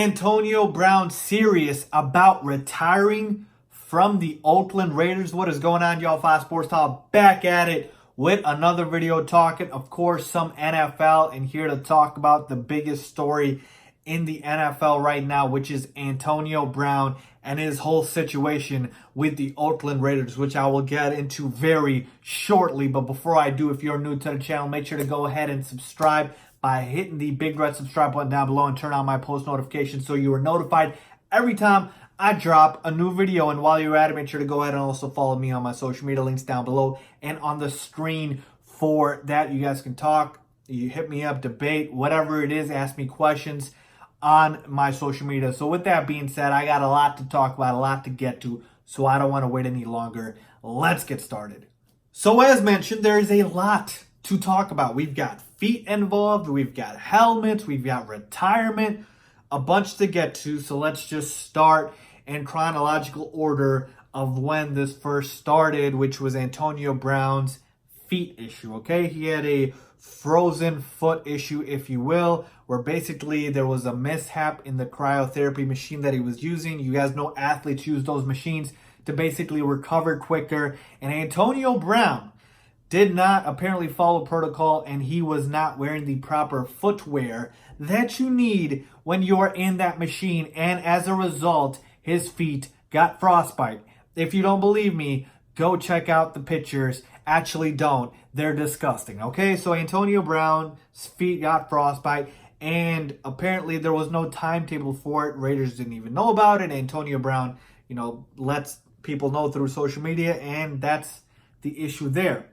Antonio Brown serious about retiring from the Oakland Raiders? What is going on, y'all? Fox Sports Talk back at it with another video talking, of course, some NFL, and here to talk about the biggest story in the NFL right now, which is Antonio Brown and his whole situation with the Oakland Raiders, which I will get into very shortly. But before I do, if you're new to the channel, make sure to go ahead and subscribe by hitting the big red subscribe button down below and turn on my post notifications so you are notified every time I drop a new video. And while you're at it, make sure to go ahead and also follow me on my social media links down below and on the screen. For that, you guys can talk, you hit me up, debate, whatever it is, ask me questions on my social media. So with that being said, I got a lot to talk about, a lot to get to, so I don't want to wait any longer. Let's get started. So as mentioned, there is a lot to talk about. We've got feet involved, we've got helmets, we've got retirement, a bunch to get to. So let's just start in chronological order of when this first started, which was Antonio Brown's feet issue. Okay, he had a frozen foot issue, if you will, where basically there was a mishap in the cryotherapy machine that he was using. You guys know athletes use those machines to basically recover quicker, and Antonio Brown did not apparently follow protocol, and he was not wearing the proper footwear that you need when you're in that machine, and as a result, his feet got frostbite. If you don't believe me, go check out the pictures. Actually don't. They're disgusting. Okay, so Antonio Brown's feet got frostbite, and apparently there was no timetable for it. Raiders didn't even know about it. Antonio Brown, lets people know through social media, and that's the issue there.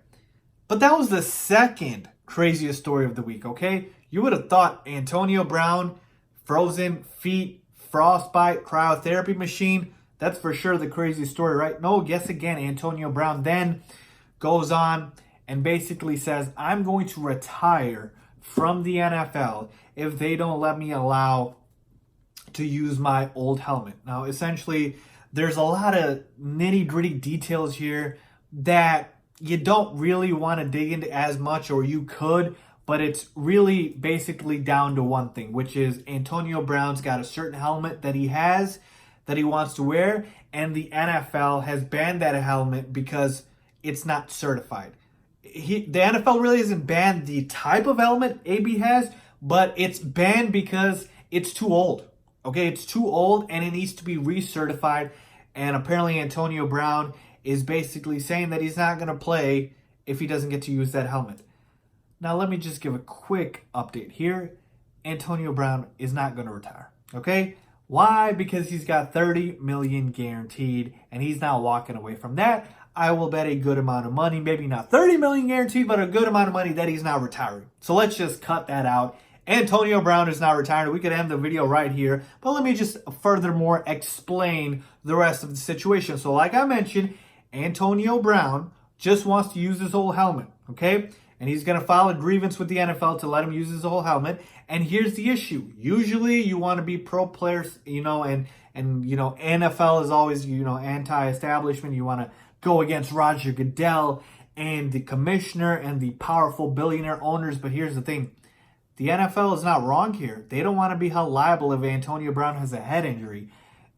But that was the second craziest story of the week, okay? You would have thought Antonio Brown, frozen feet, frostbite, cryotherapy machine, that's for sure the craziest story, right? No, guess again, Antonio Brown then goes on and basically says, I'm going to retire from the NFL if they don't let me allow to use my old helmet. Now, essentially, there's a lot of nitty-gritty details here that you don't really want to dig into as much, or you could, but it's really basically down to one thing, which is Antonio Brown's got a certain helmet that he has that he wants to wear, and the NFL has banned that helmet because it's not certified. The NFL really hasn't banned the type of helmet AB has, but it's banned because it's too old. Okay, it's too old and it needs to be recertified. And apparently Antonio Brown is basically saying that he's not going to play if he doesn't get to use that helmet. Now, let me just give a quick update here. Antonio Brown is not going to retire. Okay? Why? Because he's got $30 million guaranteed, and he's not walking away from that. I will bet a good amount of money, maybe not $30 million guaranteed, but a good amount of money that he's not retiring. So let's just cut that out. Antonio Brown is not retiring. We could end the video right here, but let me just furthermore explain the rest of the situation. So like I mentioned, Antonio Brown just wants to use his old helmet, okay? And he's going to file a grievance with the NFL to let him use his whole helmet. And here's the issue. Usually you want to be pro players, and NFL is always, anti-establishment. You want to go against Roger Goodell and the commissioner and the powerful billionaire owners. But here's the thing. The NFL is not wrong here. They don't want to be held liable if Antonio Brown has a head injury.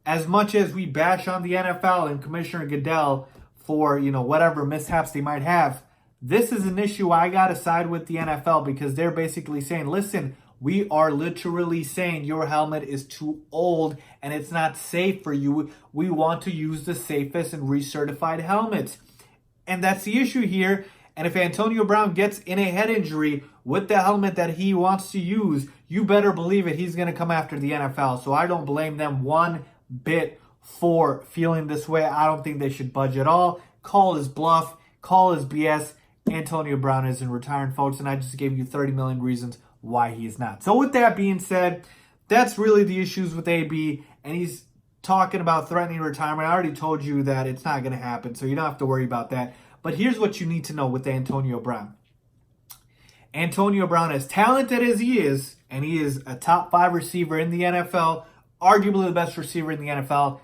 As much as we bash on the NFL and Commissioner Goodell for, whatever mishaps they might have, this is an issue I got to side with the NFL, because they're basically saying, listen, we are literally saying your helmet is too old and it's not safe for you. We want to use the safest and recertified helmets. And that's the issue here. And if Antonio Brown gets in a head injury with the helmet that he wants to use, you better believe it, he's going to come after the NFL. So I don't blame them one bit for feeling this way. I don't think they should budge at all. Call his bluff. Call his BS. Antonio Brown isn't retiring, folks, and I just gave you 30 million reasons why he's not. So with that being said, that's really the issues with AB, and he's talking about threatening retirement. I already told you that it's not going to happen, so you don't have to worry about that. But here's what you need to know with Antonio Brown. Antonio Brown, as talented as he is, and he is a top 5 receiver in the NFL, arguably the best receiver in the NFL,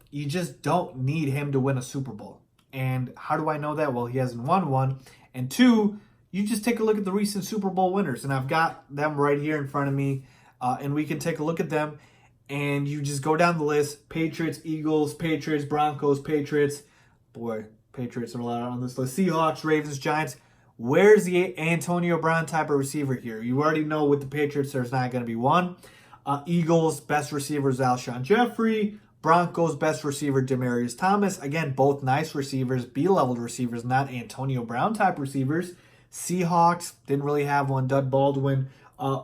you just don't need him to win a Super Bowl. And how do I know that? Well, he hasn't won one. And two, you just take a look at the recent Super Bowl winners. And I've got them right here in front of me. And we can take a look at them. and you just go down the list: Patriots, Eagles, Patriots, Broncos, Patriots. Boy, Patriots are a lot on this list. Seahawks, Ravens, Giants. Where's the Antonio Brown type of receiver here? You already know with the Patriots, there's not going to be one. Eagles, best receiver is Alshon Jeffrey. Broncos, best receiver, Demaryius Thomas. Again, both nice receivers, B-level receivers, not Antonio Brown type receivers. Seahawks, didn't really have one. Doug Baldwin.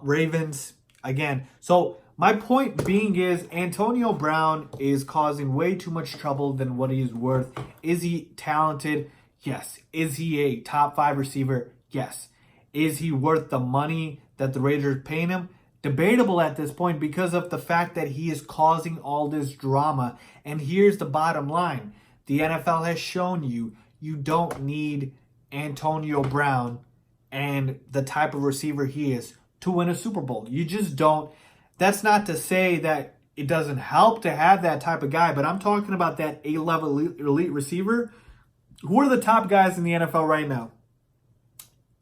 Ravens, again. So my point being is Antonio Brown is causing way too much trouble than what he is worth. Is he talented? Yes. Is he a top 5 receiver? Yes. Is he worth the money that the Raiders are paying him? Debatable at this point because of the fact that he is causing all this drama. And here's the bottom line. The NFL has shown you don't need Antonio Brown and the type of receiver he is to win a Super Bowl. You just don't. That's not to say that it doesn't help to have that type of guy, but I'm talking about that A-level elite receiver. Who are the top guys in the NFL right now?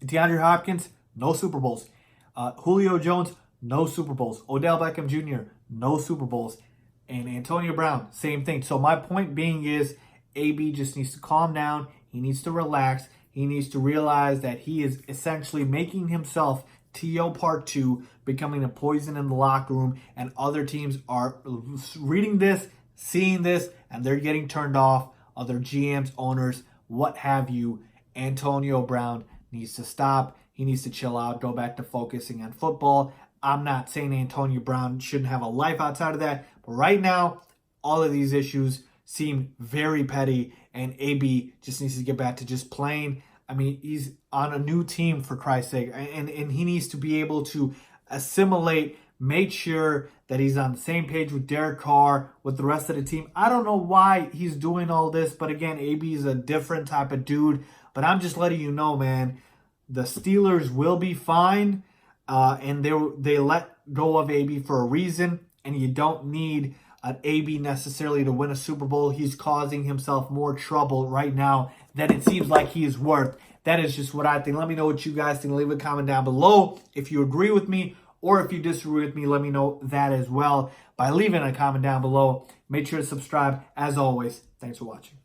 DeAndre Hopkins, no Super Bowls. Julio Jones, no Super Bowls. Odell Beckham Jr., no Super Bowls. And Antonio Brown, same thing. So my point being is AB just needs to calm down. He needs to relax. He needs to realize that he is essentially making himself T.O. Part 2, becoming a poison in the locker room. And other teams are reading this, seeing this, and they're getting turned off. Other GMs, owners, what have you. Antonio Brown needs to stop. He needs to chill out, go back to focusing on football. I'm not saying Antonio Brown shouldn't have a life outside of that, but right now, all of these issues seem very petty, and AB just needs to get back to just playing. I mean, he's on a new team, for Christ's sake, and he needs to be able to assimilate, make sure that he's on the same page with Derek Carr, with the rest of the team. I don't know why he's doing all this, but again, AB is a different type of dude, but I'm just letting you know, man, the Steelers will be fine. And they let go of AB for a reason, and you don't need an AB necessarily to win a Super Bowl. He's causing himself more trouble right now than it seems like he is worth. That is just what I think. Let me know what you guys think. Leave a comment down below if you agree with me, or if you disagree with me, let me know that as well by leaving a comment down below. Make sure to subscribe. As always, thanks for watching.